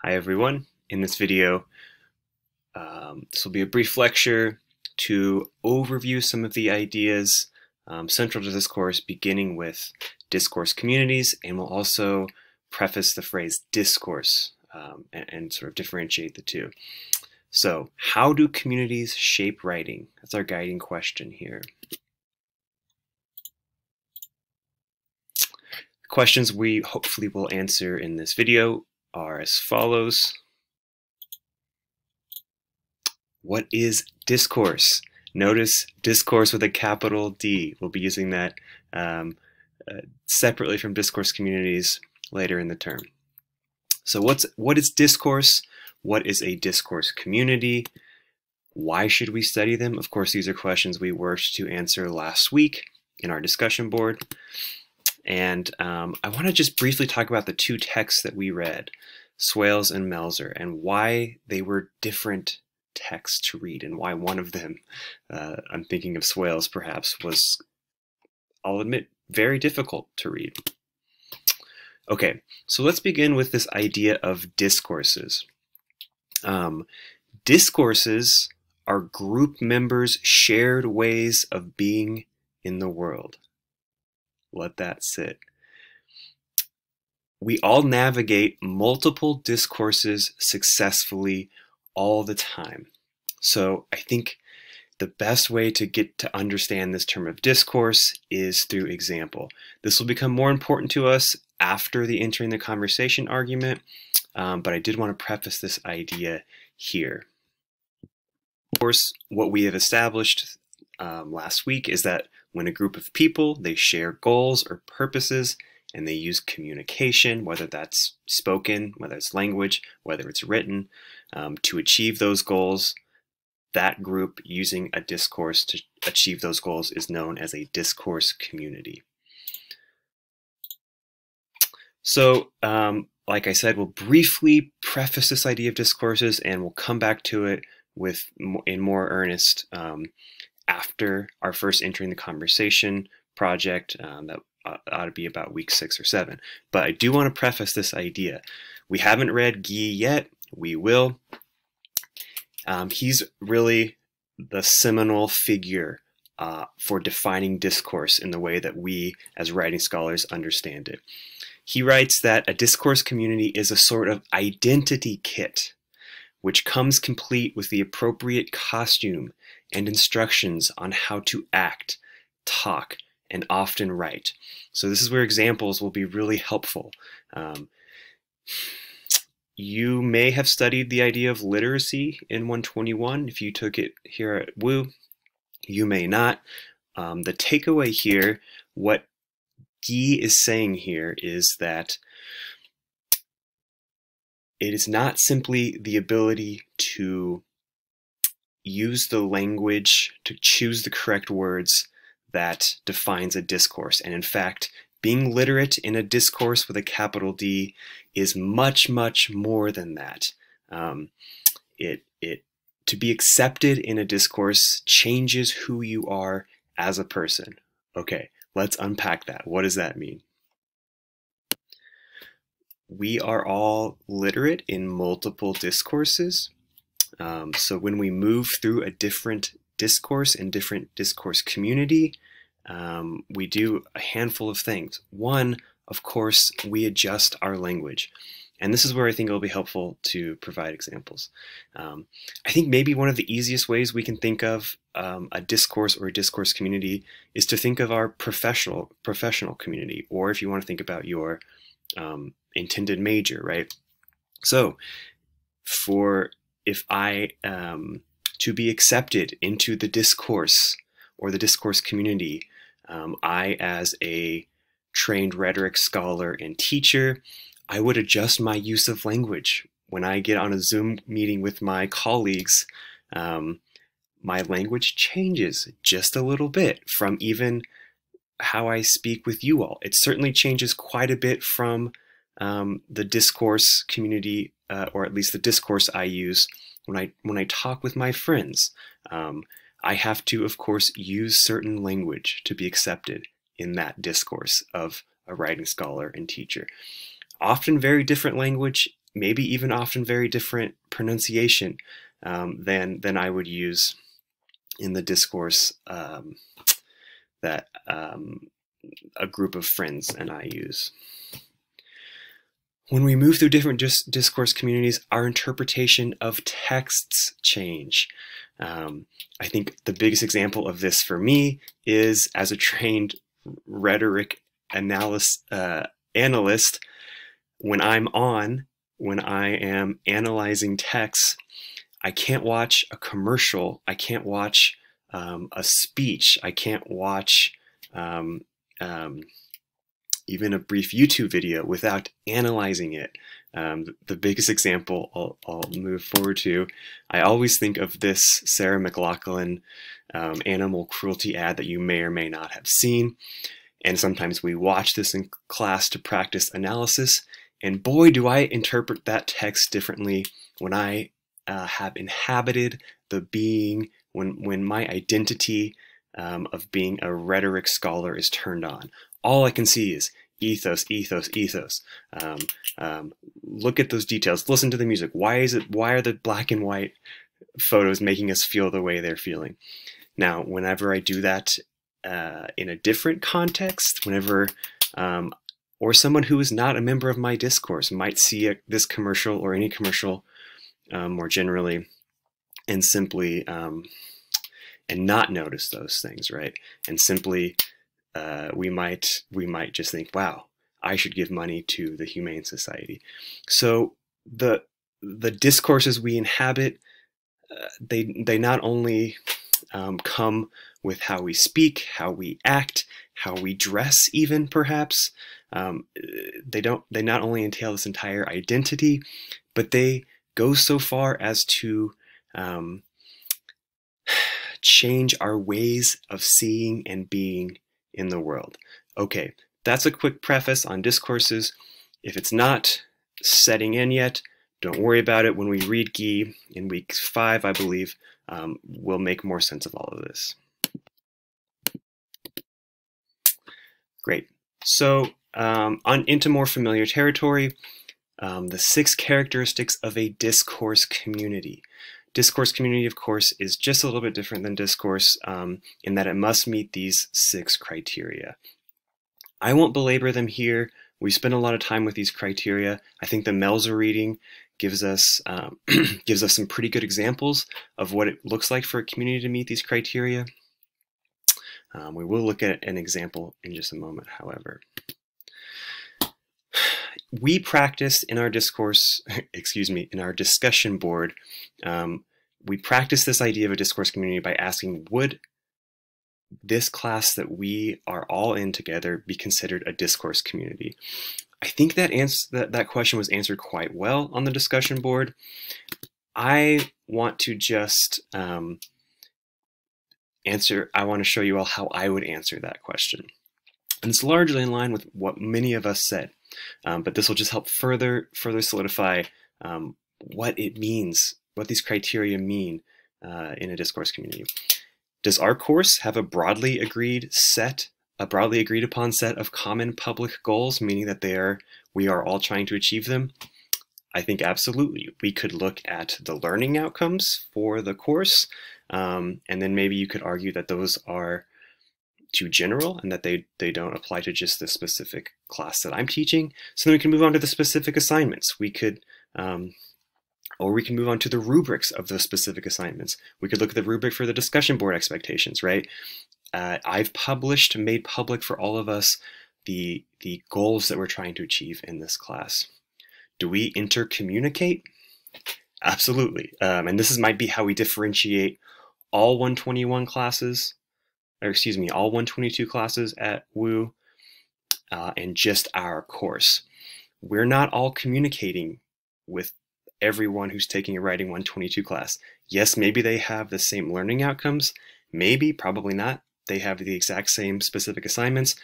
Hi everyone. In this video, this will be a brief lecture to overview some of the ideas central to this course, beginning with discourse communities, and we'll also preface the phrase discourse and sort of differentiate the two. So, how do communities shape writing? That's our guiding question here. The questions we hopefully will answer in this video are as follows. What is discourse? Notice discourse with a capital D. We'll be using that separately from discourse communities later in the term. So what is discourse? What is a discourse community? Why should we study them? Of course, these are questions we worked to answer last week in our discussion board. And I want to just briefly talk about the two texts that we read, Swales and Melzer, and why they were different texts to read, and why one of them, I'm thinking of Swales perhaps, was, I'll admit, very difficult to read. Okay, so let's begin with this idea of discourses. Discourses are group members' shared ways of being in the world. Let that sit. We all navigate multiple discourses successfully all the time. So I think the best way to get to understand this term of discourse is through example. This will become more important to us after the entering the conversation argument, but I did want to preface this idea here. Of course, what we have established last week is that when a group of people, they share goals or purposes, and they use communication, whether that's spoken, whether it's language, whether it's written, to achieve those goals, that group using a discourse to achieve those goals is known as a discourse community. So, like I said, we'll briefly preface this idea of discourses, and we'll come back to it in more earnest after our first entering the conversation project that ought to be about week 6 or 7. But I do want to preface this idea. We haven't read Guy yet. We will. He's really the seminal figure for defining discourse in the way that we as writing scholars understand it. He writes that a discourse community is a sort of identity kit which comes complete with the appropriate costume and instructions on how to act, talk, and often write. So this is where examples will be really helpful. You may have studied the idea of literacy in 121 if you took it here at WU. You may not. The takeaway here, what Guy is saying here, is that it is not simply the ability to use the language, to choose the correct words, that defines a discourse. And in fact, being literate in a discourse with a capital D is much, much more than that. To be accepted in a discourse changes who you are as a person. Okay, let's unpack that. What does that mean? We are all literate in multiple discourses. So when we move through a different discourse and different discourse community, we do a handful of things. One, of course, we adjust our language. And this is where I think it'll be helpful to provide examples. I think maybe one of the easiest ways we can think of a discourse or a discourse community is to think of our professional community, or if you want to think about your intended major, right? So if I to be accepted into the discourse or the discourse community, I, as a trained rhetoric scholar and teacher, I would adjust my use of language. When I get on a Zoom meeting with my colleagues, my language changes just a little bit from even how I speak with you all. It certainly changes quite a bit from the discourse community, or at least the discourse I use when I talk with my friends. I have to, of course, use certain language to be accepted in that discourse of a writing scholar and teacher. Often very different language maybe even often very different pronunciation than I would use in the discourse that a group of friends and I use. When we move through different discourse communities, our interpretation of texts change. I think the biggest example of this for me is as a trained rhetoric analyst, when I am analyzing texts, I can't watch a commercial, I can't watch a speech, I can't watch even a brief YouTube video without analyzing it. The biggest example I'll move forward to, I always think of this Sarah McLachlan animal cruelty ad that you may or may not have seen. And sometimes we watch this in class to practice analysis. And boy, do I interpret that text differently when I have inhabited the being, when my identity of being a rhetoric scholar is turned on. All I can see is ethos, ethos, ethos. Look at those details. Listen to the music. Why are the black and white photos making us feel the way they're feeling? Now, whenever I do that in a different context, whenever or someone who is not a member of my discourse might see this commercial or any commercial more generally and simply and not notice those things, right? And simply we might just think, wow, I should give money to the Humane Society. So the discourses we inhabit, they not only come with how we speak, how we act, how we dress, even perhaps. They not only entail this entire identity, but they go so far as to change our ways of seeing and being in the world. Okay, that's a quick preface on discourses. If it's not setting in yet, don't worry about it. When we read Guy in week 5, I believe, we'll make more sense of all of this. Great. So on into more familiar territory, the 6 characteristics of a discourse community. Discourse community, of course, is just a little bit different than discourse in that it must meet these 6 criteria. I won't belabor them here. We spent a lot of time with these criteria. I think the Melzer reading gives us some pretty good examples of what it looks like for a community to meet these criteria. We will look at an example in just a moment, however. We practiced in our discourse, in our discussion board, we practiced this idea of a discourse community by asking, would this class that we are all in together be considered a discourse community? I think that question was answered quite well on the discussion board. I want to just I want to show you all how I would answer that question. And it's largely in line with what many of us said. But this will just help further solidify what it means, what these criteria mean in a discourse community. Does our course have a broadly agreed upon set of common public goals, meaning that we are all trying to achieve them? I think absolutely. We could look at the learning outcomes for the course, and then maybe you could argue that those are too general and that they don't apply to just the specific class that I'm teaching. So then we can move on to the specific assignments. We could, or we can move on to the rubrics of those specific assignments. We could look at the rubric for the discussion board expectations, right? I've made public for all of us the goals that we're trying to achieve in this class. Do we intercommunicate? Absolutely. And this might be how we differentiate all 121 classes, or excuse me, all 122 classes at WU and just our course. We're not all communicating with everyone who's taking a Writing 122 class. Yes, maybe they have the same learning outcomes. Maybe, probably not. They have the exact same specific assignments.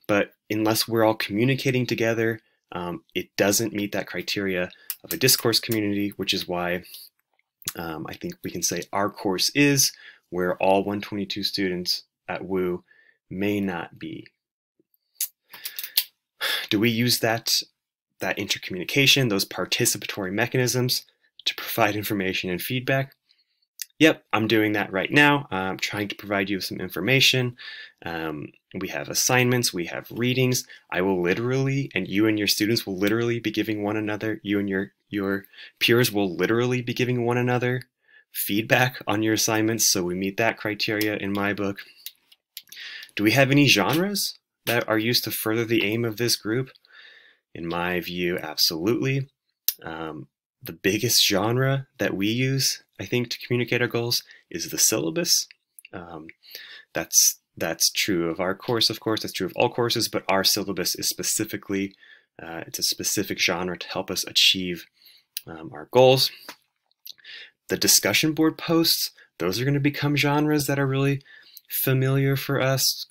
But unless we're all communicating together, it doesn't meet that criteria of a discourse community, which is why I think we can say our course is where all 122 students at WU may not be. Do we use that that intercommunication, those participatory mechanisms to provide information and feedback. Yep, I'm doing that right now. I'm trying to provide you with some information. We have assignments, we have readings. I will literally, and you and your students will literally be giving one another, you and your peers will literally be giving one another feedback on your assignments, so we meet that criteria in my book. Do we have any genres that are used to further the aim of this group? In my view, absolutely. The biggest genre that we use, I think, to communicate our goals is the syllabus. That's true of our course, of course, that's true of all courses, but our syllabus is specifically, it's a specific genre to help us achieve our goals. The discussion board posts, those are going to become genres that are really familiar for us.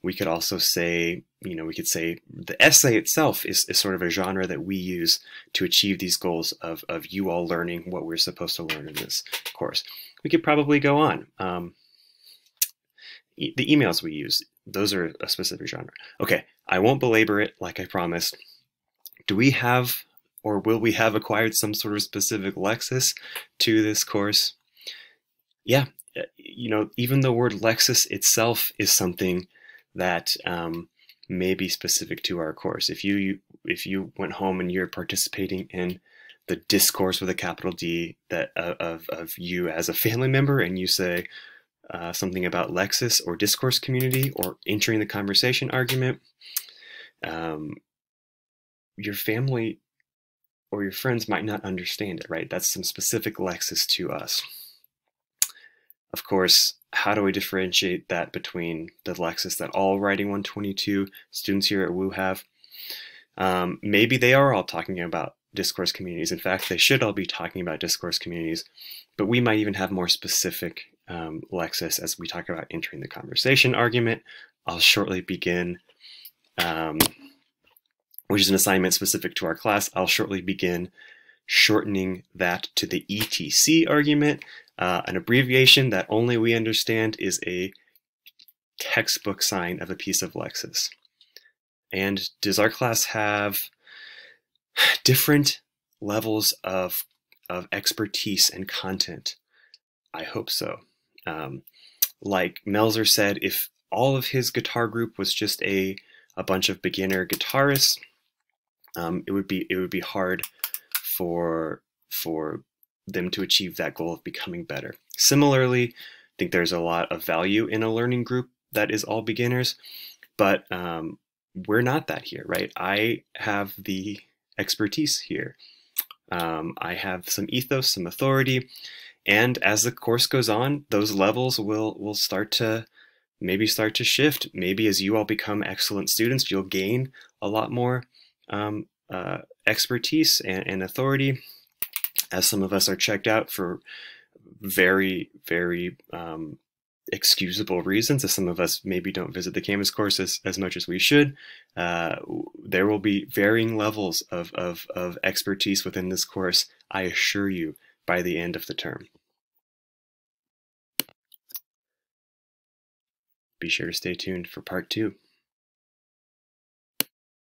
We could also say, we could say the essay itself is sort of a genre that we use to achieve these goals of you all learning what we're supposed to learn in this course. We could probably go on. The emails we use, those are a specific genre. Okay, I won't belabor it like I promised. Do we have, or will we have acquired some sort of specific Lexis to this course? Yeah, even the word Lexis itself is something that may be specific to our course. If you went home and you're participating in the discourse with a capital D that of you as a family member, and you say something about Lexis or discourse community or entering the conversation argument, your family or your friends might not understand it, right? That's some specific Lexis to us. Of course, how do we differentiate that between the Lexis that all Writing 122 students here at WU have? Maybe they are all talking about discourse communities. In fact, they should all be talking about discourse communities, but we might even have more specific Lexis as we talk about entering the conversation argument. I'll shortly begin, which is an assignment specific to our class. I'll shortly begin shortening that to the ETC argument. An abbreviation that only we understand is a textbook sign of a piece of Lexis. And does our class have different levels of expertise and content? I hope so. Like Melzer said, if all of his guitar group was just a bunch of beginner guitarists, it would be hard for them to achieve that goal of becoming better. Similarly, I think there's a lot of value in a learning group that is all beginners, but we're not that here, right? I have the expertise here. I have some ethos, some authority, and as the course goes on, those levels will start to shift. Maybe as you all become excellent students, you'll gain a lot more expertise and authority. As some of us are checked out for very, very excusable reasons, as some of us maybe don't visit the Canvas course as much as we should, there will be varying levels of expertise within this course, I assure you, by the end of the term. Be sure to stay tuned for part 2.